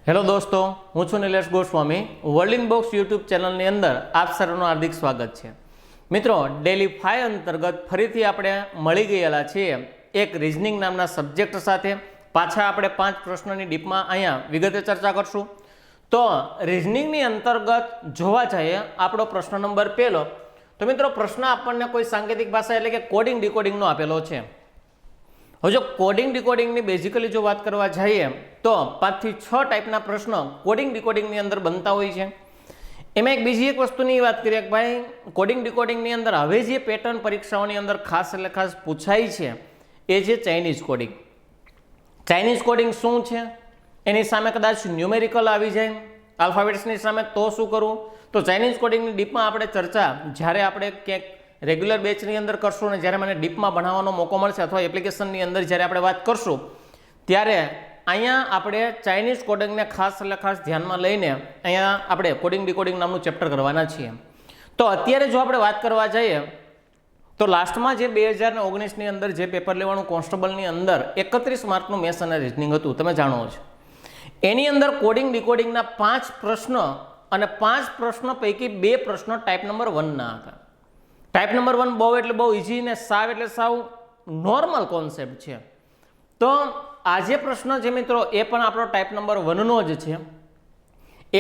Hello દોસ્તો, હું છું નિલેશ ગોસ્વામી. વર્લ્ડિંગ બોક્સ યુટ્યુબ ચેનલની અંદર આપ સર્વનું હાર્દિક સ્વાગત છે. મિત્રો, ડેલી 5 અંતર્ગત ફરીથી આપણે મળી ગયેલા છીએ એક રિઝનિંગ નામના સબ્જેક્ટ સાથે. પાછા આપણે 5 પ્રશ્નોની ડીપમાં અહીંયા વિગતે ચર્ચા કરશું. તો રિઝનિંગની અંતર્ગત જોવા જઈએ આપણો પ્રશ્ન નંબર પહેલો. તો મિત્રો, પ્રશ્ન આપણને કોઈ સાંકેતિક ભાષા એટલે કે કોડિંગ ડિકોડિંગનો આપેલો છે. હવે જો કોડિંગ ડિકોડિંગની બેઝિકલી જો વાત કરવા જઈએ તો 5 થી 6 ટાઈપના પ્રશ્નો કોડિંગ ડિકોડિંગની અંદર બનતા હોય છે. એમાં એક બીજી એક વસ્તુની વાત કરીએ કે ભાઈ કોડિંગ ડિકોડિંગની અંદર હવે જે પેટર્ન પરીક્ષાઓની અંદર ખાસ એટલે ખાસ પૂછાય છે એ છે ચાઇનીઝ કોડિંગ. ચાઇનીઝ કોડિંગ શું છે, એની સામે કદાચ ન્યુમેરિકલ આવી જાય આલ્ફાબેટ્સની સામે તો શું કરવું. તો ચાઇનીઝ કોડિંગની ડીપમાં આપણે ચર્ચા જ્યારે આપણે ક્યાંક રેગ્યુલર બેચની અંદર કરશું અને જ્યારે મને ડીપમાં ભણાવવાનો મોકો મળશે અથવા એપ્લિકેશનની અંદર જ્યારે આપણે વાત કરશું ત્યારે અહીંયા આપણે ચાઇનીઝ કોડિંગને ખાસ એટલે ખાસ ધ્યાનમાં લઈને અહીંયા આપણે કોડિંગ ડિકોડિંગ નામનું ચેપ્ટર કરવાના છીએ. તો અત્યારે જો આપણે વાત કરવા જઈએ તો લાસ્ટમાં જે 2019ની અંદર જે પેપર લેવાનું કોન્સ્ટેબલની અંદર 31 માર્કનું મેથ્સ અને રિઝનિંગ હતું, તમે જાણો છો. એની અંદર કોડિંગ ડિકોડિંગના 5 પ્રશ્નો અને 5 પ્રશ્નો પૈકી 2 પ્રશ્નો ટાઈપ નંબર 1ના હતા. ટાઈપ નંબર 1 બહુ એટલે બહુ ઇઝી ને સાવ એટલે સાવ નોર્મલ કોન્સેપ્ટ છે. તો આ જે પ્રશ્ન છે મિત્રો એ પણ આપણો ટાઈપ નંબર 1નો જ છે.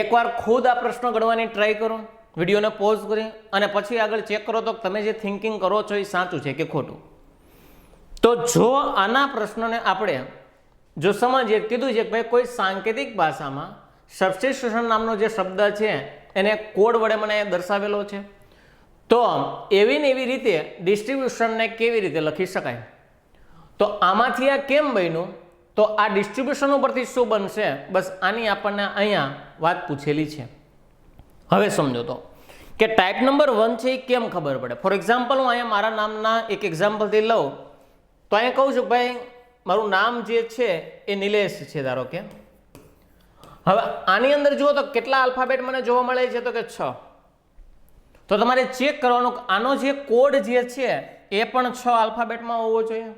એકવાર ખુદ આ પ્રશ્ન ગણવાની ટ્રાય કરો, વિડીયોને પોઝ કરી અને પછી આગળ ચેક કરો તો તમે જે થિંકિંગ કરો છો એ સાચું છે કે ખોટું. તો જો આના પ્રશ્નને આપણે જો સમજીએ, કીધું છે કે ભાઈ કોઈ સાંકેતિક ભાષામાં સબસ્ટિટ્યુશન નામનો જે શબ્દ છે એને કોડ વડે મને દર્શાવેલો છે. તો એવી ને એવી રીતે ડિસ્ટ્રીબ્યુશનને કેવી રીતે લખી શકાય. તો આમાંથી આ કેમ બન્યું, તો આ ડિસ્ટ્રીબ્યુશન ઉપરથી શું બનશે, બસ આની આપણને અહીંયા વાત પૂછેલી છે. હવે સમજો તો કે ટાઈપ નંબર 1 છે એ કેમ ખબર પડે. ફોર એક્ઝામ્પલ હું અહીંયા મારા નામના એક એક્ઝામ્પલથી લઉં તો અહીંયા કહું છું ભાઈ મારું નામ જે છે એ નિલેશ છે ધારો કે. હવે આની અંદર જુઓ તો કેટલા આલ્ફાબેટ મને જોવા મળે છે, તો કે 6. તો તમારે ચેક કરવાનું આનો જે કોડ જે છે એ પણ 6 આલ્ફાબેટમાં હોવો જોઈએ.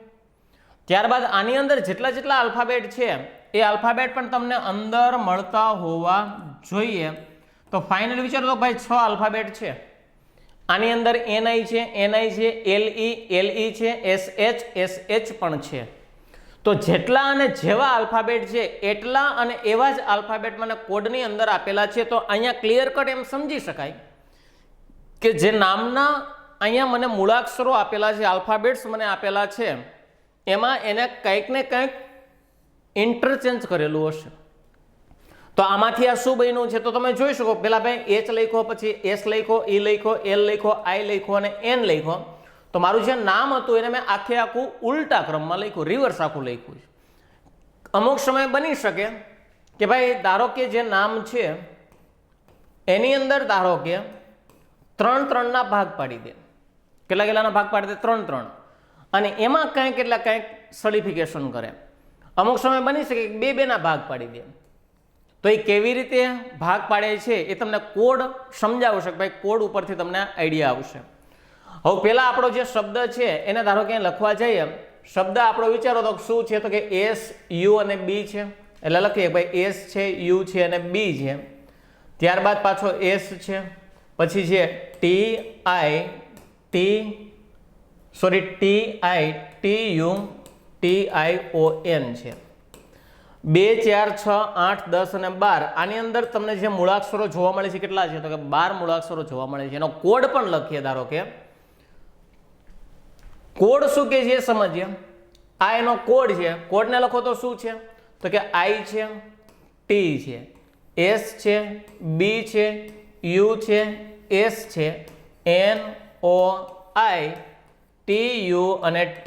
ત્યારબાદ આની અંદર જેટલા આલ્ફાબેટ છે એ આલ્ફાબેટ પણ તમને અંદર મળતા હોવા જોઈએ. તો ફાઇનલ વિચારો તો ભાઈ 6 આલ્ફાબેટ છે. આની અંદર NI છે, NI છે, LE છે, SH પણ છે. તો જેટલા અને જેવા આલ્ફાબેટ છે એટલા અને એવા જ આલ્ફાબેટ મને કોડની અંદર આપેલા છે. તો અહીંયા ક્લિયર કટ એમ સમજી શકાય કે જે નામના અહીંયા મને મૂળાક્ષરો આપેલા છે, આલ્ફાબેટ્સ મને આપેલા છે, એમાં એને કંઈક ને કંઈક ઇન્ટરચેન્જ કરેલું હશે. તો આમાંથી આ શું બન્યું છે તો તમે જોઈ શકો. પહેલા ભાઈ H લખો, પછી S લખો, E લખો, L લખો, I લખો અને N લખો. તો મારું જે નામ હતું એને મેં આખું ઉલટા ક્રમમાં લખ્યું, રિવર્સ આખું લખ્યું છે. અમુક સમય બની શકે કે ભાઈ ધારો કે જે નામ છે એની અંદર ધારો કે 3-3ના ભાગ પાડી દે. કેટલાના ભાગ પાડી દે? 3-3. અને એમાં કંઈક સર્ટિફિકેશન કરે. અમુક સમય બની શકે કે 2-2ના ભાગ પાડી દે. તો એ કેવી રીતે ભાગ પાડે છે એ તમને કોડ સમજાવશે કે ભાઈ કોડ ઉપરથી તમને આઈડિયા આવશે. હવે પહેલા આપણો જે શબ્દ છે એને ધારો કે લખવા જઈએ, શબ્દ આપણો વિચારો તો શું છે, તો કે S, U અને B છે. એટલે લખીએ ભાઈ S છે, U છે અને B છે. ત્યારબાદ પાછો S છે, પછી છે TITUTION છે. 2, 4, 6, 8, 10 અને 12 આની અંદર તમને જે મૂળાક્ષરો જોવા મળે છે કેટલા છે, તો કે 12 મૂળાક્ષરો જોવા મળે છે. એનો કોડ પણ લખીએ. ધારો કે કોડ શું કે છે સમજીએ. આ એનો કોડ છે. કોડને લખો તો શું છે, તો કે I છે, T છે, S છે, B છે, U છે, S છે, NOITU અને T.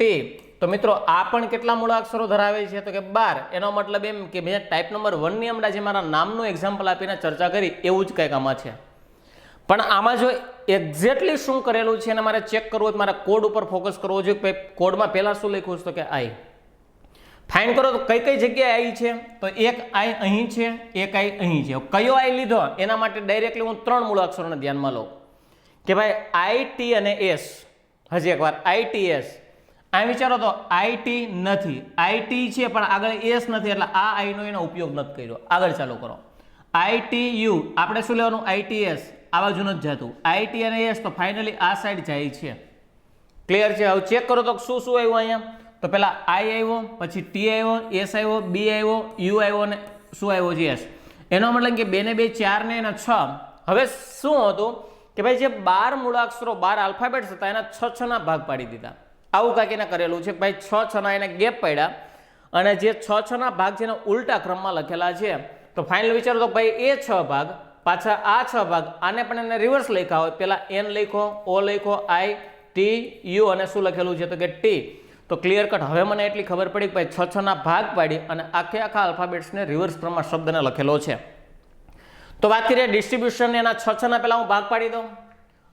તો મિત્રો આ પણ કેટલા મૂળાક્ષરો ધરાવે છે, તો કે 12. એનો મતલબ એમ કે મેં ટાઈપ નંબર 1ની હમણાં જે મારા નામનું એક્ઝામ્પલ આપીને ચર્ચા કરી એવું જ કંઈક આમાં છે. પણ આમાં જો એક્ઝેક્ટલી શું કરેલું છે અને મારે ચેક કરવું હોય, મારે કોડ ઉપર ફોકસ કરવો જોઈએ. કોડમાં પહેલા શું લખ્યું છે, તો કે I. ફાઇન કરો તો કઈ કઈ જગ્યાએ I છે, તો એક I અહીં છે, એક I અહીં છે. કયો I લીધો એના માટે ડાયરેક્ટલી હું 3 મૂળાક્ષરોને ધ્યાનમાં લઉં કે ભાઈ IT અને S. હજી એકવાર ITS. અહીં વિચારો તો આઈટી નથી, આઈટી છે પણ આગળ એસ નથી એટલે આ આઈનો એનો ઉપયોગ નથી કર્યો. આગળ ચાલુ કરો. આઈટીયુ આપણે શું લેવાનું? આઈટીએસ આ બાજુ નથી જતું. આઈટી અને એસ તો ફાઇનલી આ સાઈડ જાય છે. ક્લિયર છે? હવે ચેક કરો તો શું શું આવ્યું અહીંયા? તો પેલા આઈ આવ્યો, પછી ટી આવ્યો, એસ આવ્યો, બી આવ્યો, યુ આવ્યો અને શું આવ્યો છે? એસ. એનો મતલબ કે 2 ને 2 4 ને 6. હવે શું હતું કે ભાઈ જે 12 મૂળાક્ષરો 12 આલ્ફાબેટ્સ હતા એના 6 ના ભાગ પાડી દીધા. આવું કાંઈક એને કરેલું છે ભાઈ. 6 ના એને ગેપ પડ્યા અને જે 6 ના ભાગ છે એને ઉલટા ક્રમમાં લખેલા છે. તો ફાઇનલ વિચારો તો ભાઈ એ 6 ભાગ પાછા આ 6 ભાગ આને પણ એને રિવર્સ લખ્યા હોય. પેલા એન લખો, ઓ લખો, આઈ, ટી, યુ અને શું લખેલું છે તો કે ટી. તો ક્લિયર કટ હવે મને એટલી ખબર પડી કે ભાઈ 6 ના ભાગ પાડી અને આખે આખા આલ્ફાબેટ્સને રિવર્સ ક્રમમાં શબ્દને લખેલો છે. તો વાત કરીએ ડિસ્ટ્રીબ્યુશન એના 6 ના પહેલા હું ભાગ પાડી દઉં.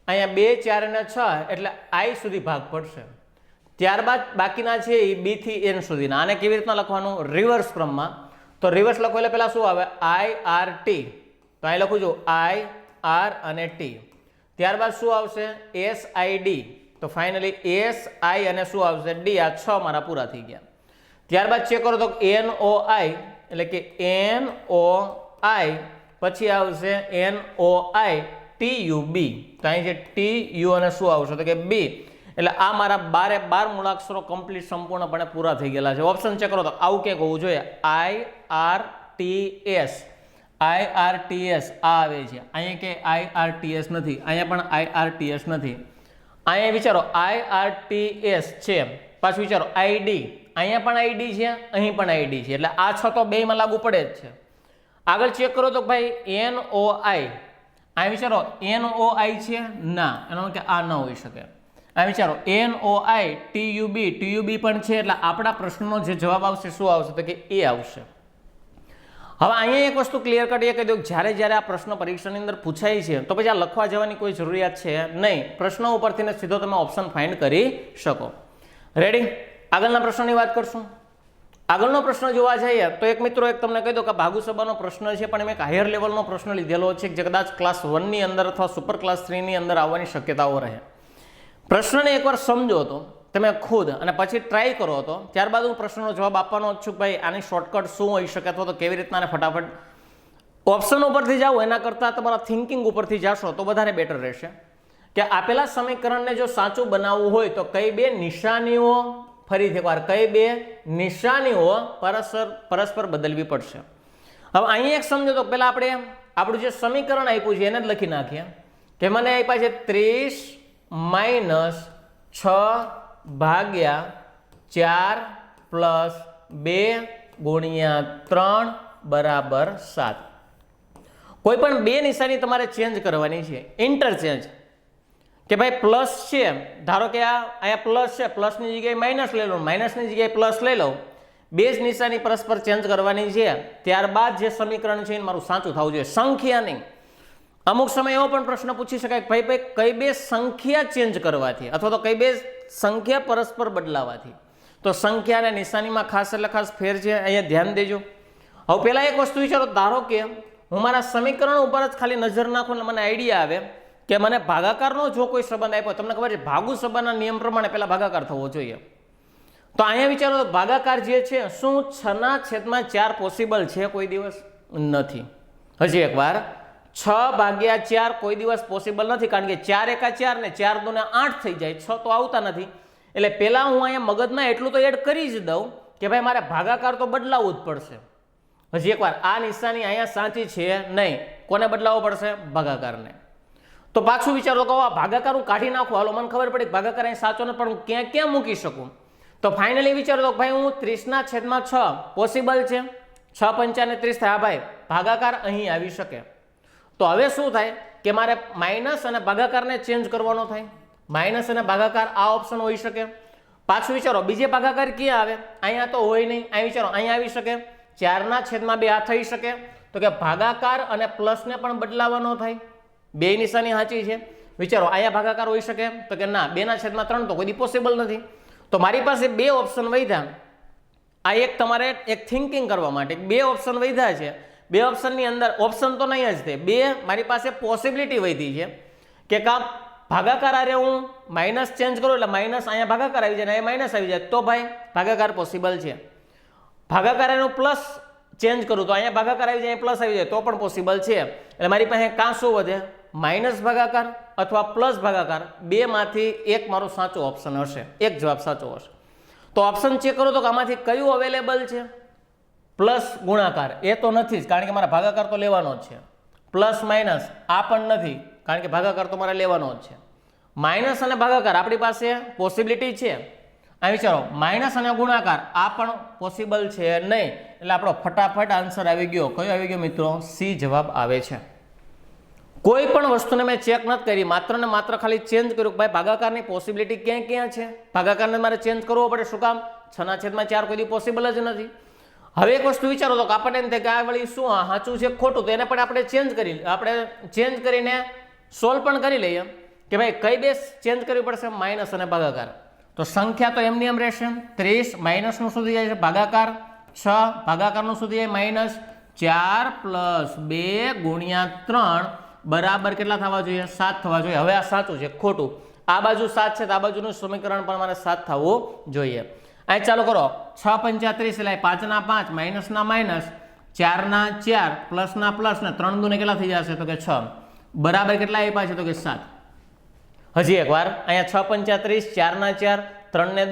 અહીંયા 2, 4 અને 6 એટલે આઈ સુધી ભાગ પડશે. ત્યારબાદ બાકીના છે એ બી થી એન સુધીના. આને કેવી રીતના લખવાનું? રિવર્સ ક્રમમાં. તો રિવર્સ લખો એટલે પહેલા શું આવે? I R T. તો અહીં લખું છું આઈ આર અને ટી. ત્યારબાદ શું આવશે? S I D. તો ફાઇનલી એસ આઈ અને શું આવશે? ડી. આ 6 મારા પૂરા થઈ ગયા. ત્યારબાદ ચેક કરો તો એન ઓ આઈ એટલે કે એન ઓ આઈ પછી આવશે N O I T U B. તો અહીં છે ટી યુ અને શું આવશે તો કે બી. એટલે આ મારા 12 મૂળાક્ષરો કમ્પ્લીટ સંપૂર્ણપણે પૂરા થઈ ગયેલા છે. ઓપ્શન ચેક કરો તો આવું ક્યાંક હોવું જોઈએ. I R T S, I R T S આ આવે છે. અહીંયા કે આઈ આર ટી એસ નથી, અહીંયા પણ આઈ આર ટી એસ નથી. અહીંયા વિચારો આઈ આર ટી એસ છે, પાછું વિચારો આઈડી, અહીંયા પણ આઈડી છે, અહીં પણ આઈડી છે. એટલે આ 6 તો બેયમાં લાગુ પડે જ છે. આગળ ચેક કરો તો ભાઈ એન ઓ આઈ. અહીં વિચારો એન ઓ આઈ છે ના, એનો કે આ ન હોઈ શકે. આ વિચારો N O I T U B, T U B પણ છે એટલે આપણા પ્રશ્નનો જે જવાબ આવશે શું આવશે તો કે એ આવશે. હવે અહીંયા એક વસ્તુ ક્લિયર કટ એ કહી દઉં, જ્યારે આ પ્રશ્ન પરીક્ષાની અંદર પૂછાય છે તો પછી આ લખવા જવાની કોઈ જરૂરિયાત છે નહીં. પ્રશ્નો ઉપરથી સીધો તમે ઓપ્શન ફાઇન્ડ કરી શકો. રેડી? આગળના પ્રશ્નની વાત કરશું. આગળનો પ્રશ્ન જોવા જઈએ તો એક મિત્રો એક તમને કહી દો કે ભાગુ સભાનો પ્રશ્ન છે પણ મેં એક હાયર લેવલનો પ્રશ્ન લીધેલો છે જે કદાચ ક્લાસ 1 ની અંદર અથવા સુપર ક્લાસ 3 ની અંદર આવવાની શક્યતાઓ રહે. પ્રશ્નને એકવાર સમજો તો તમે ખુદ અને પછી ટ્રાય કરો તો ત્યારબાદ હું પ્રશ્નનો જવાબ આપવાનો જ છું ભાઈ આની શોર્ટકટ શું હોઈ શકે અથવા તો કેવી રીતના ફટાફટ ઓપ્શન ઉપરથી જાઓ એના કરતાં તમારા થિંકિંગ ઉપરથી જાશો તો વધારે બેટર રહેશે. કે આપેલા સમીકરણને જો સાચું બનાવવું હોય તો કઈ બે નિશાનીઓ, ફરીથી એકવાર કઈ બે નિશાનીઓ પરસ્પર બદલવી પડશે. હવે અહીંયા એક સમજો તો પહેલા આપણે આપણું જે સમીકરણ આપ્યું છે એને જ લખી નાખીએ કે મને આપ્યા છે 30 માઇનસ 6 ભાગ્યા 4 પ્લસ 2 ગુણ્યા 3 બરાબર 7. કોઈ પણ બે નિશાની તમારે ચેન્જ કરવાની છે, ઇન્ટરચેન્જ. કે ભાઈ પ્લસ છે, ધારો કે આ અહીંયા પ્લસ છે, પ્લસની જગ્યાએ માઇનસ લઈ લો, માઇનસની જગ્યાએ પ્લસ લઈ લો. બે જ નિશાની પરસ્પર ચેન્જ કરવાની છે. ત્યારબાદ જે સમીકરણ છે એ મારું સાચું થવું જોઈએ, સંખ્યા નહીં. અમુક સમય એવો પણ પ્રશ્ન પૂછી શકાય કે ભાઈ કઈ બે સંખ્યા ચેન્જ કરવાથી અથવા તો કઈ બે સંખ્યા પરસ્પર બદલાવાથી. તો સંખ્યા અને નિશાનીમાં ખાસ એટલે ખાસ ફેર છે, અહીંયા ધ્યાન દેજો. હવે પહેલાં એક વસ્તુ વિચારો, ધારો કે હું મારા સમીકરણ ઉપર જ ખાલી નજર નાખું એટલે મને આઈડિયા આવે કે મને ભાગાકારનો જો કોઈ સંબંધ આપ્યો, તમને ખબર છે ભાગુ સંબંધના નિયમ પ્રમાણે પહેલાં ભાગાકાર થવો જોઈએ. તો અહીંયા વિચારો તો ભાગાકાર જે છે શું 6/4 પોસિબલ છે? કોઈ દિવસ નથી. હજી એકવાર 6/4 કોઈ દિવસ પોસિબલ નથી, કારણ કે 4 એકા 4 ને 4 દૂને 8 થઈ જાય, 6 તો આવતા નથી. એટલે પહેલાં હું અહીંયા મગજમાં એટલું તો એડ કરી જ દઉં કે ભાઈ મારે ભાગાકાર તો બદલાવવું જ પડશે. હજી એકવાર આ નિશાની અહીંયા સાચી છે નહીં, કોને બદલાવવો પડશે? ભાગાકારને. તો પાછું વિચારો કહો આ ભાગાકાર હું કાઢી નાખું, હાલો મને ખબર પડી ભાગાકાર અહીં સાચો નથી પણ હું ક્યાં ક્યાં મૂકી શકું. તો ફાઇનલી વિચારો તો ભાઈ હું 30/6 પોસિબલ છે, 6 × 5 = 30 થાય. ભાઈ ભાગાકાર અહીં આવી શકે. તો હવે શું થાય કે મારે માઇનસ અને ભાગાકારને ચેન્જ કરવાનો થાય. માઇનસ અને ભાગાકાર આ ઓપ્શન હોઈ શકે. પાછું વિચારો બીજે ભાગાકાર ક્યાં આવે? અહીંયા તો હોય નહીં. અહીં વિચારો અહીંયા આવી શકે, 4/2 આ થઈ શકે. તો કે ભાગાકાર અને પ્લસને પણ બદલાવાનો થાય. બે નિશાની સાચી છે. વિચારો અહીંયા ભાગાકાર હોઈ શકે તો કે ના, 2/3 તો કોઈ પોસિબલ નથી. તો મારી પાસે બે ઓપ્શન વધ્યા. આ એક તમારે એક થિંકિંગ કરવા માટે બે ઓપ્શન વધ્યા છે. બે ઓપ્શનની અંદર ઓપ્શન તો નહીં જ તે બે મારી પાસે પોસિબિલિટી વધી છે કે કાં ભાગાકાર આરે હું માઇનસ ચેન્જ કરું એટલે માઇનસ અહીંયા ભાગાકાર આવી જાય ને અહીંયા માઇનસ આવી જાય તો ભાઈ ભાગાકાર પોસિબલ છે. ભાગાકાર એનું પ્લસ ચેન્જ કરું તો અહીંયા ભાગાકાર આવી જાય પ્લસ આવી જાય તો પણ પોસિબલ છે. એટલે મારી પાસે કાં શું વધે? માઇનસ ભાગાકાર અથવા પ્લસ ભાગાકાર, બેમાંથી એક મારો સાચો ઓપ્શન હશે, એક જવાબ સાચો હશે. તો ઓપ્શન ચેક કરો તો કે આમાંથી કયું અવેલેબલ છે? પ્લસ ગુણાકાર એ તો નથી જ, કારણ કે મારા ભાગાકાર તો લેવાનો જ છે. પ્લસ માઇનસ આ પણ નથી, કારણ કે ભાગાકાર તો મારે લેવાનો જ છે. માઇનસ અને ભાગાકાર આપણી પાસે પોસિબિલિટી છે. આ વિચારો, માઇનસ અને ગુણાકાર આ પણ પોસિબલ છે નહીં. એટલે આપણો ફટાફટ આન્સર આવી ગયો. કયો આવી ગયો મિત્રો? સી જવાબ આવે છે. કોઈ પણ વસ્તુને મેં ચેક નથી કરી, માત્ર ને માત્ર ખાલી ચેન્જ કર્યું કે ભાઈ ભાગાકારની પોસિબિલિટી ક્યાં ક્યાં છે. ભાગાકારને મારે ચેન્જ કરવો પડે. શું કામ? 6/4 કોઈ પોસિબલ જ નથી. હવે એક વસ્તુ વિચારો તો આપણને એમ થાય કે આ વળી શું સાચું છે ખોટું, તો એને પણ આપણે ચેન્જ કરીને સોલ્વ પણ કરી લઈએ કે ભાઈ કઈ બે ચેન્જ કરવી પડશે? માઇનસ અને ભાગાકાર. તો સંખ્યા તો એમની એમ રહેશે. 30 માઇનસનું શું થઈ જાય છે? ભાગાકાર. 6 ભાગાકારનું શું થઈ જાય? -4 + 2 × 3 બરાબર કેટલા થવા જોઈએ? 7 થવા જોઈએ. હવે આ સાચું છે ખોટું? આ બાજુ 7 છે તો આ બાજુનું સમીકરણ પણ મારે 7 થવું જોઈએ. અહીં ચાલો કરો. 6×35 એટલે 5×5 માઇનસના માઇનસ 4×4 પ્લસના પ્લસ ને 3 દૂને કેટલા થઈ જશે? તો કે 6 બરાબર કેટલા આપ્યા છે? તો કે 7. હજી એક વાર અહીંયા 6×35 4×4 3 ને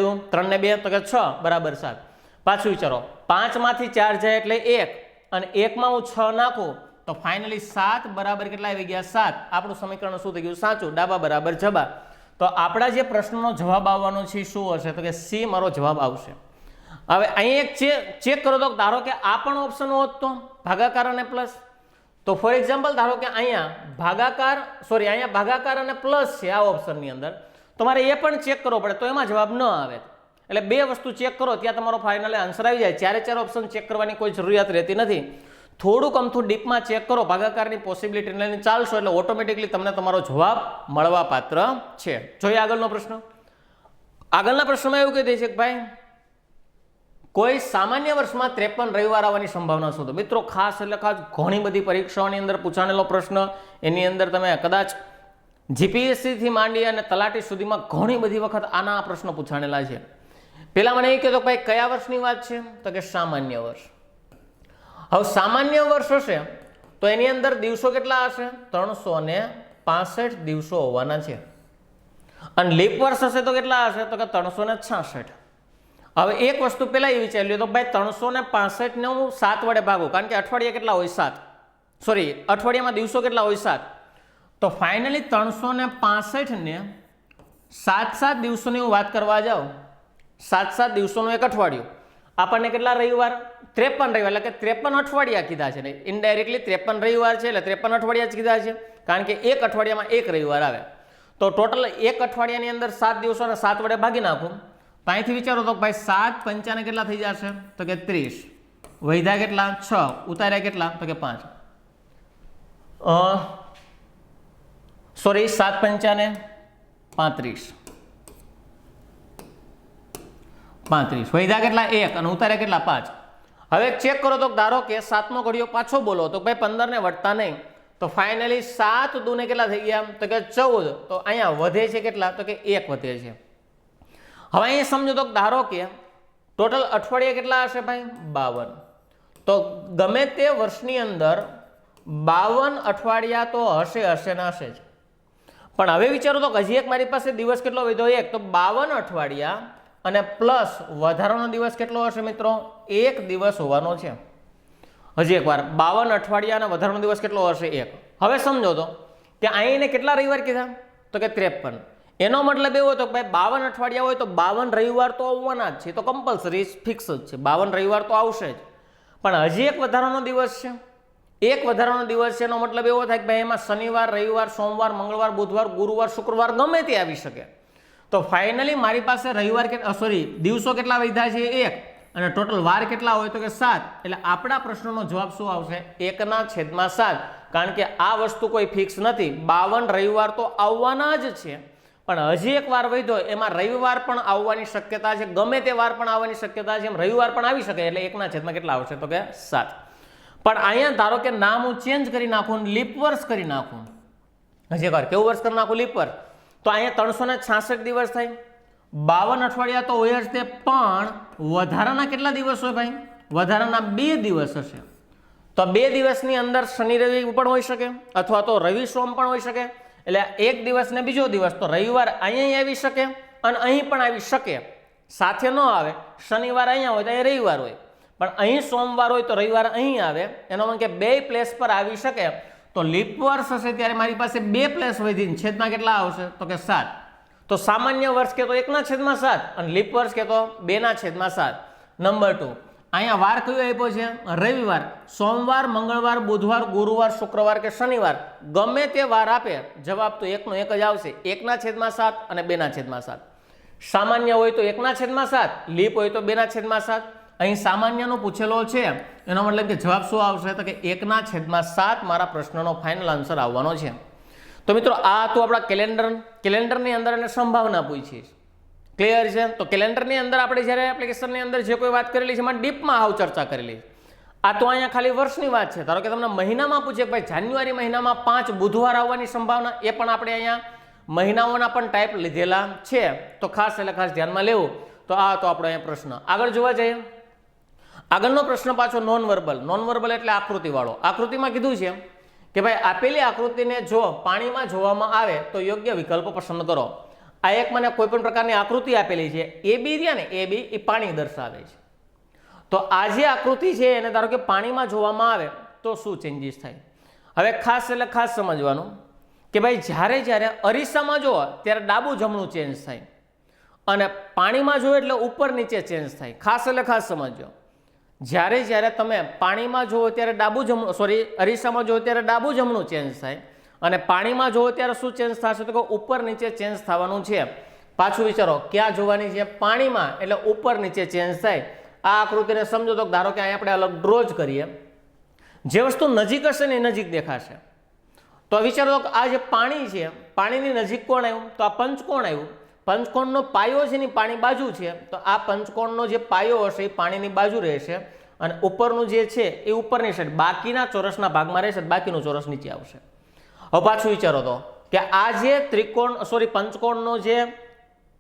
2 તો કે 6 બરાબર 7. પાછું વિચારો, 5 માંથી 4 જાય એટલે 1 અને 1 માં હું 6 નાખું તો ફાઇનલી 7 બરાબર કેટલા આવી ગયા? 7. આપણું સમીકરણ શું થઈ ગયું? સાચું. ડાબા બરાબર જબા. તો આપણા જે પ્રશ્નનો જવાબ આવવાનો છે શું હશે? તો કે સી મારો જવાબ આવશે. હવે અહીં એક ચેક કરો તો ધારો કે આ પણ ઓપ્શન હોત તો ભાગાકાર અને પ્લસ, તો ફોર એક્ઝામ્પલ ધારો કે અહીંયા ભાગાકાર અને પ્લસ છે આ ઓપ્શનની અંદર, તો મારે એ પણ ચેક કરવો પડે તો એમાં જવાબ ન આવે. એટલે બે વસ્તુ ચેક કરો ત્યાં તમારો ફાઇનલી આન્સર આવી જાય. 4 ઓપ્શન ચેક કરવાની કોઈ જરૂરિયાત રહેતી નથી. થોડુંક અમથું ડીપમાં ચેક કરો, ભાગાકારની પોસિબિલિટી લઈને ચાલશો એટલે ઓટોમેટિકલી તમને તમારો જવાબ મળવા પાત્ર છે. જોઈએ આગળનો પ્રશ્ન. આગળના પ્રશ્નમાં એવું કહી દે છે કે ભાઈ કોઈ સામાન્ય વર્ષમાં 53 રવિવાર આવવાની સંભાવના શું? તો મિત્રો ખાસ એટલે ખાસ ઘણી બધી પરીક્ષાઓની અંદર પૂછાણેલો પ્રશ્ન. એની અંદર તમે કદાચ જીપીએસસી થી માંડી અને તલાટી સુધીમાં ઘણી બધી વખત આના આ પ્રશ્નો પૂછાણેલા છે. પેલા મને એ કહેતો ભાઈ કયા વર્ષની વાત છે? તો કે સામાન્ય વર્ષ. હવે સામાન્ય વર્ષ હશે તો એની અંદર દિવસો કેટલા હશે? 365 દિવસો હોવાના છે. અને લીપ વર્ષ હશે તો કેટલા હશે? તો કે 366. હવે એક વસ્તુ પેલા એ વિચારી લ્યો તો ભાઈ 365 ને હું 7 વડે ભાગું, કારણ કે અઠવાડિયા કેટલા હોય? 7. અઠવાડિયામાં દિવસો કેટલા હોય? 7. તો ફાઇનલી 365 ને 7 દિવસોની હું વાત કરવા જાઉં, 7 દિવસોનું એક અઠવાડિયું, આપણને કેટલા રવિવાર? 53 રવિવાર, એટલે કે 53 અઠવાડિયા કીધા છે. ને ઇનડાયરેક્ટલી 53 રવિવાર છે એટલે 53 અઠવાડિયા જ કીધા છે, કારણ કે એક અઠવાડિયામાં એક રવિવાર આવે. તો ટોટલ એક અઠવાડિયાની અંદર 7 દિવસોને 7 વડે ભાગી નાખું. તો અહીંથી વિચારો તો ભાઈ 7 પંચાને કેટલા થઈ જશે? તો કે 30. વૈધા કેટલા? 6. ઉતાર્યા કેટલા? તો કે 5. 7 પંચાને 35. વૈધા કેટલા? 1 અને ઉતાર્યા કેટલા? 5. હવે ચેક કરો તો ધારો કે 7મો ઘડિયો પાછો બોલો તો ભાઈ 15 ને વટતા નહીં, તો ફાઇનલી 7 દૂને કેટલા થઈ ગયા? તો કે 14. તો અહીંયા વધે છે કેટલા? તો કે 1 વધે છે. હવે અહીંયા સમજો તો ધારો કે ટોટલ અઠવાડિયા કેટલા હશે ભાઈ? 52. તો ગમે તે વર્ષની અંદર 52 અઠવાડિયા તો હશે ને હશે જ. પણ હવે વિચારો તો હજી એક મારી પાસે દિવસ કેટલો વધ્યો? 1. તો 52 અઠવાડિયા અને પ્લસ વધારાનો દિવસ કેટલો હશે મિત્રો? 1 દિવસ હોવાનો છે. હજી એકવાર 52 અઠવાડિયા અને વધારાનો દિવસ કેટલો હશે? 1. હવે સમજો તો કે અહીંને કેટલા રવિવાર કીધા? તો કે 53. એનો મતલબ એવો હતો કે ભાઈ 52 અઠવાડિયા હોય તો 52 રવિવાર તો આવવાના જ છે, તો કમ્પલસરી ફિક્સ જ છે, 52 રવિવાર તો આવશે જ. પણ હજી એક વધારાનો દિવસ છે. એક વધારાનો દિવસ છે એનો મતલબ એવો થાય કે ભાઈ એમાં શનિવાર, રવિવાર, સોમવાર, મંગળવાર, બુધવાર, ગુરુવાર, શુક્રવાર ગમે તે આવી શકે. તો ફાઇનલી મારી પાસે રવિવાર દિવસો કેટલા વધ્યા છે? 1. અને ટોટલ વાર કેટલા હોય? તો કે 7. એટલે આપણા પ્રશ્નનો જવાબ શું આવશે? 1/7. કારણ કે આ વસ્તુ કોઈ ફિક્સ નથી. 52 રવિવાર તો આવવાના જ છે, પણ હજી એક વાર વધ્યો એમાં રવિવાર પણ આવવાની શક્યતા છે, ગમે તે વાર પણ આવવાની શક્યતા છે, એમ રવિવાર પણ આવી શકે. એટલે 1/7 કેટલા આવશે? તો કે 7. પણ અહીંયા ધારો કે નામ હું ચેન્જ કરી નાખું, લીપ વર્ષ કરી નાખું. હજી એક વાર કેવું વર્ષ કરી નાખું? લીપ વર્ષ. તો અહીંયા 366 દિવસ થાય, 52 અઠવાડિયા તો હોય જ તે, પણ વધારાના કેટલા દિવસ હોય ભાઈ? વધારાના 2 દિવસ હશે. તો 2 દિવસની અંદર શનિ રવિ પણ હોઈ શકે, અથવા તો રવિ સોમ પણ હોઈ શકે. એટલે એક દિવસ ને બીજો દિવસ, તો રવિવાર અહીંયા આવી શકે અને અહીં પણ આવી શકે. સાથે ન આવે, શનિવાર અહીંયા હોય તો અહીં રવિવાર હોય, પણ અહીં સોમવાર હોય તો રવિવાર અહીં આવે. એનો મતલબ કે 2 પ્લેસ પર આવી શકે. તો લીપ વર્ષ હશે ત્યારે મારી પાસે 2 પ્લેસ વધીને છેદમાં કેટલા આવશે? તો કે 7. તો સામાન્ય વર્ષ કે તો 1/7 અને લીપ વર્ષ કે તો 2/7. નંબર 2, અહીંયા વાર કયો આપ્યો છે? રવિવાર. સોમવાર, મંગળવાર, બુધવાર, ગુરુવાર, શુક્રવાર કે શનિવાર, ગમે તે વાર આપે, જવાબ તો 1 નો 1 જ આવશે. 1/7 અને 2/7. સામાન્ય હોય તો 1/7, લીપ હોય તો 2/7. અહીં સામાન્યનો પૂછેલો છે, એનો મતલબ કે જવાબ શું આવશે? તો કે 1/7 મારા પ્રશ્નનો ફાઇનલ આન્સર આવવાનો છે. તો મિત્રો આ તો આપણા કેલેન્ડરની અંદર અને સંભાવના પૂછી છે. ક્લિયર છે? તો કેલેન્ડરની અંદર આપણે જ્યારે એપ્લિકેશનની અંદર જે કોઈ વાત કરેલી છે એમાં ડીપમાં આવ ચર્ચા કરેલી. આ તો અહીંયા ખાલી વર્ષની વાત છે. ધારો કે તમને મહિનામાં પૂછે કે ભાઈ જાન્યુઆરી મહિનામાં 5 બુધવાર આવવાની સંભાવના, એ પણ આપણે અહીંયા મહિનાઓના પણ ટાઈપ લીધેલા છે. તો ખાસ એટલે ખાસ ધ્યાનમાં લેવું. તો આ તો આપણો અહીંયા પ્રશ્ન. આગળ જોવા જઈએ. આગળનો પ્રશ્ન પાછો નોન વર્બલ એટલે આકૃતિવાળો. આકૃતિમાં કીધું છે કે ભાઈ આપેલી આકૃતિને જો પાણીમાં જોવામાં આવે તો યોગ્ય વિકલ્પ પસંદ કરો. આ એક મને કોઈ પણ પ્રકારની આકૃતિ આપેલી છે, AB રહ્યા ને, AB એ પાણી દર્શાવે છે. તો આ જે આકૃતિ છે એને ધારો કે પાણીમાં જોવામાં આવે તો શું ચેન્જીસ થાય? હવે ખાસ એટલે ખાસ સમજવાનું કે ભાઈ જ્યારે અરીસામાં જોવો ત્યારે ડાબું જમણું ચેન્જ થાય અને પાણીમાં જોવો એટલે ઉપર નીચે ચેન્જ થાય. ખાસ એટલે ખાસ સમજો. જ્યારે તમે પાણીમાં જોવો ત્યારે ડાબું જમણું, અરીસામાં જોવો ત્યારે ડાબું જમણું ચેન્જ થાય અને પાણીમાં જોવો ત્યારે શું ચેન્જ થશે? તો કે ઉપર નીચે ચેન્જ થવાનું છે. પાછું વિચારો, ક્યાં જોવાની છે? પાણીમાં, એટલે ઉપર નીચે ચેન્જ થાય. આ આકૃતિને સમજો તો ધારો કે અહીંયા આપણે અલગ ડ્રો જ કરીએ. જે વસ્તુ નજીક હશે ને એ નજીક દેખાશે. તો વિચારો કે આ જે પાણી છે, પાણીની નજીક કોણ આવ્યું? તો આ પંચકોણ આવ્યું. પંચકોણનો પાયો છે ને પાણી બાજુ છે, તો આ પંચકોણનો જે પાયો હશે એ પાણીની બાજુ રહેશે અને ઉપરનું જે છે એ ઉપરની સાઈડ, બાકીના ચોરસના ભાગમાં રહેશે, બાકીનું ચોરસ નીચે આવશે. હવે પાછું વિચારો તો કે આ જે પંચકોણનો જે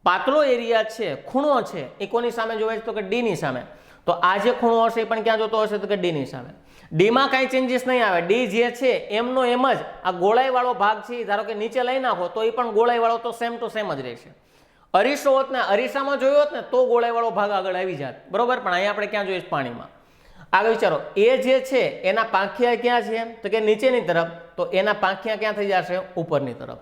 પાતળો એરિયા છે, ખૂણો છે, એ કોની સામે જોવાય છે? તો કે ડી ની સામે. તો આ જે ખૂણો હશે એ પણ ક્યાં જોતો હશે? તો કે ડી ની સામે. ડી માં કાંઈ ચેન્જીસ નહીં આવે. ડી જે છે એમનો એમ જ. આ ગોળાઈ વાળો ભાગ છે ધારો કે નીચે લઈ નાખો તો એ પણ ગોળાઈ વાળો તો સેમ ટુ સેમ જ રહેશે. અરીસો હોત ને, અરીસામાં જોયો હોત ને તો ગોળાઈ વાળો ભાગ આગળ આવી જાત, બરોબર. પણ અહીંયા આપણે ક્યાં જોઈએ? પાણીમાં. આગળ વિચારો, એ જે છે એના પાંખિયા ક્યાં છે? તો કે નીચેની તરફ. તો એના પાંખિયા ક્યાં થઈ જશે? ઉપરની તરફ.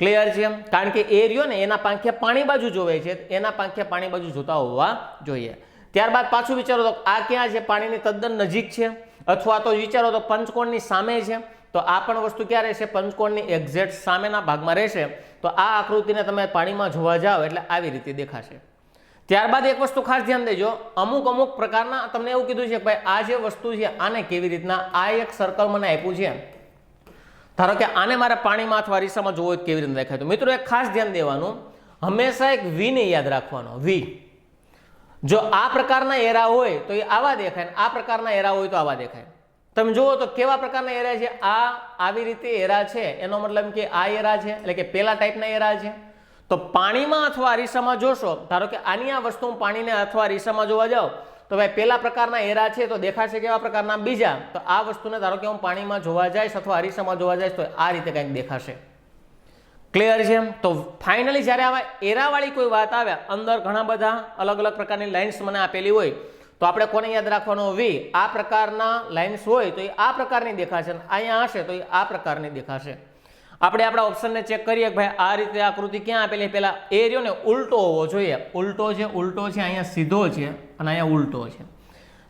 ક્લિયર છે? કારણ કે એ રહ્યો ને એના પાંખિયા પાણી બાજુ જોવે છે, એના પાંખિયા પાણી બાજુ જોતા હોવા જોઈએ. ત્યારબાદ પાછું વિચારો તો આ ક્યાં છે? પાણીની તદ્દન નજીક છે. અથવા તો વિચારો તો પંચકોણની સામે છે, તો આ પણ વસ્તુ ક્યાં રહેશે? પંચકોણની એક્ઝેક્ટ સામેના ભાગમાં રહેશે. તો આ આકૃતિને તમે પાણીમાં જોવા જાઓ એટલે આવી રીતે દેખાશે. ત્યારબાદ એક વસ્તુ ખાસ ધ્યાન દેજો, અમુક પ્રકારના તમને એવું કીધું છે કે ભાઈ આ જે વસ્તુ છે આને કેવી રીતના, આ એક સર્કલ મને આપ્યું છે, ધારો કે આને મારે પાણીમાં અથવા અરીસામાં જોવો કેવી રીતે દેખાય. તો મિત્રો એક ખાસ ધ્યાન દેવાનું, હંમેશા એક વી ને યાદ રાખવાનો. વી, જો આ પ્રકારના એરા હોય તો એ આવા દેખાય, આ પ્રકારના એરા હોય તો આવા દેખાય. તમે જુઓ તો કેવા પ્રકારના એરા છે? આ આવી રીતે એરા છે, એનો મતલબ કે આ એરા છે, એટલે કે પેલા ટાઈપના એરા છે. તો પાણીમાં અથવા અરીસામાં જોશો, ધારો કે આની આ વસ્તુ પાણીને અથવા અરીસામાં જોવા જાઓ તો ભાઈ પેલા પ્રકારના એરા છે તો દેખાશે કેવા પ્રકારના બીજા. તો આ વસ્તુને ધારો કે હું પાણીમાં જોવા જઈશ અથવા અરીસામાં જોવા જઈશ તો આ રીતે કંઈક દેખાશે. ક્લિયર છે? તો ફાઇનલી જ્યારે આવા એરાવાળી કોઈ વાત આવે, અંદર ઘણા બધા અલગ અલગ પ્રકારની લાઇન્સ મને આપેલી હોય તો આપણે કોને યાદ રાખવાનો? વી. આ પ્રકારના લાઇન્સ હોય તો એ આ પ્રકારની દેખાશે, અહીંયા હશે તો એ આ પ્રકારની દેખાશે. આપણે આપણા ઓપ્શનને ચેક કરીએ કે ભાઈ આ રીતે આકૃતિ ક્યાં આપેલી? પહેલા એ રહ્યો ને ઉલટો હોવો જોઈએ. ઉલટો છે, અહીંયા સીધો છે અને અહીંયા ઉલટો છે.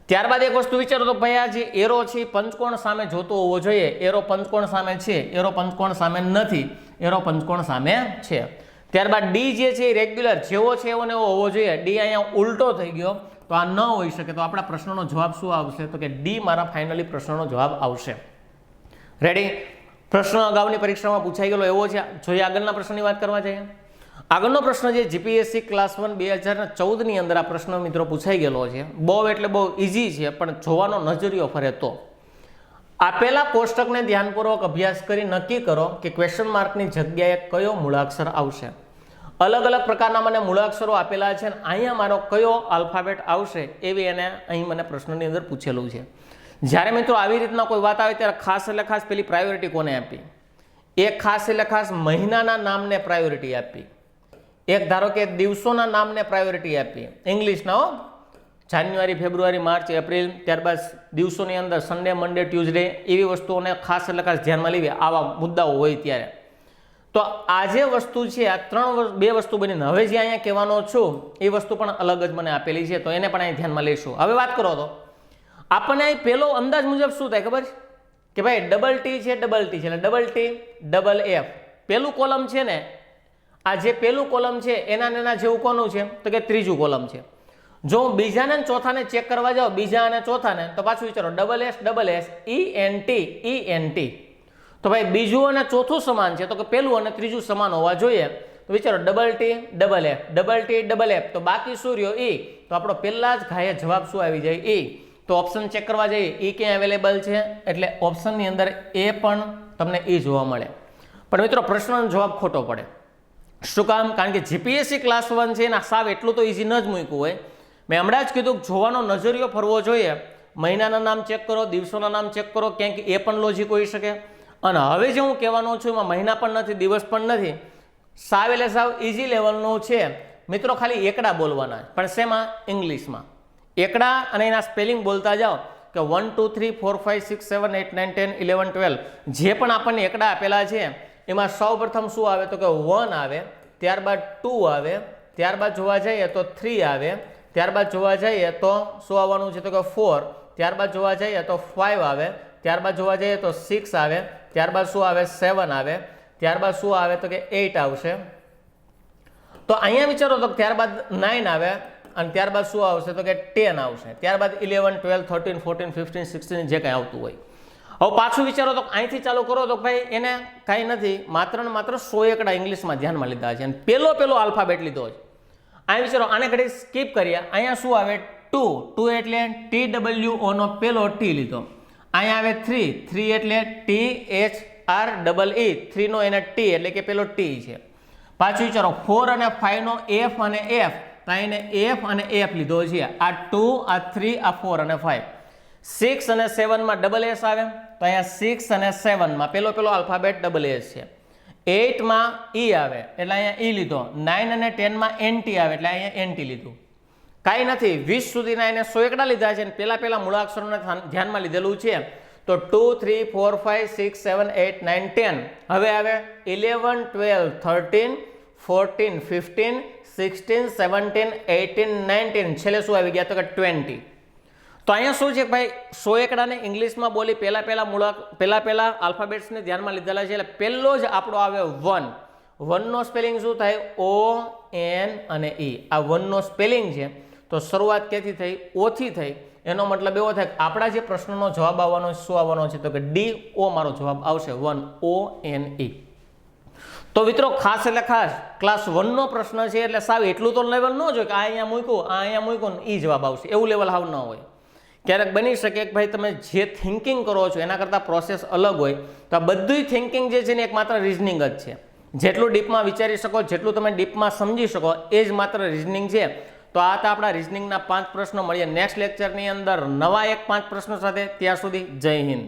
ત્યારબાદ એક વસ્તુ વિચારો તો ભાઈ આ જે એરો છે એ પંચકોણ સામે જોતો હોવો જોઈએ. એરો પંચકોણ સામે છે, એરો પંચકોણ સામે નથી, એરો પંચકોણ સામે છે. ત્યારબાદ ડી જે છે એ રેગ્યુલર જેવો છે એવો ને એવો હોવો જોઈએ. ડી અહીંયા ઉલટો થઈ ગયો તો આ ન હોઈ શકે. તો આપણા પ્રશ્નનો જવાબ શું આવશે? તો કે ડી મારા ફાઇનલી પ્રશ્નનો જવાબ આવશે. રેડી? પ્રશ્ન અગાઉની પરીક્ષામાં પૂછાઈ ગયેલો એવો છે. જોઈએ આગળના પ્રશ્નની વાત કરવા જઈએ. આગળનો પ્રશ્ન જે જીપીએસસી ક્લાસ 1 2014ની અંદર આ પ્રશ્ન મિત્રો પૂછાઈ ગયેલો છે. બહુ એટલે બહુ ઇઝી છે, પણ જોવાનો નજરિયો ફરે તો આપેલા કોષ્ટકને ધ્યાનપૂર્વક અભ્યાસ કરી નક્કી કરો કે ક્વેશ્ચન માર્કની જગ્યાએ કયો મૂળાક્ષર આવશે. અલગ અલગ પ્રકારના મને મૂળાક્ષરો આપેલા છે અને અહીંયા મારો કયો આલ્ફાબેટ આવશે એવી એને અહીં મને પ્રશ્નની અંદર પૂછેલું છે. જ્યારે મિત્રો આવી રીતના કોઈ વાત આવે ત્યારે ખાસ એટલે ખાસ પેલી પ્રાયોરિટી કોને આપી? એક ખાસ એટલે ખાસ મહિનાના નામને પ્રાયોરિટી આપી. એક ધારો કે દિવસોના નામને પ્રાયોરિટી આપી. ઇંગ્લિશના હો, જાન્યુઆરી, ફેબ્રુઆરી, માર્ચ, એપ્રિલ, ત્યારબાદ દિવસોની અંદર સન્ડે, મંડે, ટ્યુઝડે એવી વસ્તુઓને ખાસ એટલે ખાસ ધ્યાનમાં લેવી. આવા મુદ્દાઓ હોય ત્યારે તો આ જે વસ્તુ છે આ બે વસ્તુ બનીને હવે જે અહીંયા કહેવાનો છું એ વસ્તુ પણ અલગ જ મને આપેલી છે તો એને પણ અહીં ધ્યાનમાં લઈશું. હવે વાત કરો તો આપણને અહીં પહેલો અંદાજ મુજબ શું થાય ખબર કે ભાઈ ડબલ ટી છે એટલે ડબલ ટી ડબલ એફ. પહેલું કોલમ છે ને આ જે પહેલું કોલમ છે એના જેવું કોનું છે તો કે ત્રીજું કોલમ છે. જો હું બીજાને ચોથાને ચેક કરવા જાઉં બીજા અને ચોથાને તો પાછું વિચારો ડબલ એસ ENT. તો ભાઈ બીજું અને ચોથું સમાન છે તો કે પહેલું અને ત્રીજું સમાન હોવા જોઈએ. તો વિચારો ડબલ ટી ડબલ એફ તો બાકી શું રહ્યો E. તો આપણો પહેલા જ ઘાયે જવાબ શું આવી જાય E. તો ઓપ્શન ચેક કરવા જઈએ E ક્યાં અવેલેબલ છે એટલે ઓપ્શનની અંદર એ પણ તમને E જોવા મળે. પણ મિત્રો પ્રશ્નનો જવાબ ખોટો પડે. શું કામ? કારણ કે જીપીએસસી ક્લાસ 1 છે એના સાવ એટલું તો ઇઝી ન જ મૂક્યું હોય. મેં હમણાં જ કીધું જોવાનો નજરિયો ફરવો જોઈએ. મહિનાના નામ ચેક કરો, દિવસોના નામ ચેક કરો, ક્યાંક એ પણ લોજિક હોઈ શકે. અને હવે જે હું કહેવાનો છું એમાં મહિના પણ નથી, દિવસ પણ નથી, સાવ એટલે સાવ ઇઝી લેવલનું છે. મિત્રો ખાલી એકડા બોલવાના પણ શેમાં? ઇંગ્લિશમાં. એકડા અને એના સ્પેલિંગ બોલતા જાઓ કે 1 2 3 4 5 6 7 8 9 10 11 12 જે પણ આપણને એકડા આપેલા છે એમાં સૌ પ્રથમ શું આવે તો કે 1 આવે, ત્યારબાદ 2 આવે, ત્યારબાદ જોવા જઈએ તો 3 આવે, ત્યારબાદ જોવા જઈએ તો શું આવવાનું છે તો કે 4, ત્યારબાદ જોવા જઈએ તો 5 આવે, ત્યારબાદ જોવા જઈએ તો 6 આવે, ત્યારબાદ શું આવે 7 આવે, ત્યારબાદ શું આવે તો કે 8 આવશે. તો અહીંયા વિચારો તો ત્યારબાદ 9 આવે અને ત્યારબાદ શું આવશે તો કે 10 આવશે, ત્યારબાદ 11 12 13 14 15 16 જે કંઈ આવતું હોય. હવે પાછું વિચારો તો અહીંથી ચાલુ કરો તો ભાઈ એને કાંઈ નથી, માત્ર ને માત્ર 100 એકડા ઇંગ્લિશમાં ધ્યાનમાં લીધા છે અને પેલો આલ્ફાબેટ લીધો છે. અહીં વિચારો આને ઘડી સ્કીપ કરીએ. અહીંયા શું આવે 2 એટલે TWO નો પેલો T લીધો. અહીંયા આવે 3 એટલે THREE 3 નો એને T એટલે કે પેલો T છે. પાછું વિચારો 4 અને 5 નો F અને F તો એને F અને F લીધો છે. આ 2 આ 3 આ 4 અને 5. 6 અને 7 માં ડબલ S આવે તો અહીંયા 6 અને 7 માં પેલો આલ્ફાબેટ ડબલ S છે. 8 માં E આવે એટલે અહીંયા E લીધો. 9 અને 10 માં NT આવે એટલે અહીંયા NT લીધું. કાંઈ નથી, 20 સુધીના એને 100 એકડા લીધા છે અને પેલા મૂળાક્ષરોને ધ્યાનમાં લીધેલું છે. તો 2 3 4 5 6 7 8 9 10 હવે આવે 11 12 13 14 15 16 17 18 19 છેલ્લે શું આવી ગયા તો કે 20. તો અહીંયા શું છે ભાઈ 100 એકડાને ઇંગ્લિશમાં બોલી પહેલા આલ્ફાબેટ્સને ધ્યાનમાં લીધેલા છે એટલે પહેલો જ આપણો આવે 1. 1 નો સ્પેલિંગ શું થાય? ON અને E. આ 1 નો સ્પેલિંગ છે તો શરૂઆત ક્યાંથી થઈ? O થી થઈ. એનો મતલબ એવો થાય કે આપણા જે પ્રશ્નનો જવાબ આવવાનો શું આવવાનો છે તો કે DO મારો જવાબ આવશે 1 ONE. તો મિત્રો ખાસ એટલે ખાસ ક્લાસ 1 નો પ્રશ્ન છે એટલે સાવ એટલું તો લેવલ ન જોઈએ કે આ અહીંયા મૂક્યું ને E જવાબ આવશે, એવું લેવલ હાવ ન હોય. ક્યારેક બની શકે કે ભાઈ તમે જે થિંકિંગ કરો છો એના કરતાં પ્રોસેસ અલગ હોય તો આ બધું થિંકિંગ જે છે ને એક માત્ર રિઝનિંગ જ છે. જેટલું ડીપમાં વિચારી શકો, જેટલું તમે ડીપમાં સમજી શકો એ જ માત્ર રિઝનિંગ છે. તો આ હતા આપણા રિઝનિંગના 5 પ્રશ્નો. મળીએ નેક્સ્ટ લેક્ચરની અંદર નવા 5 પ્રશ્નો સાથે. ત્યાં સુધી જય હિન્દ.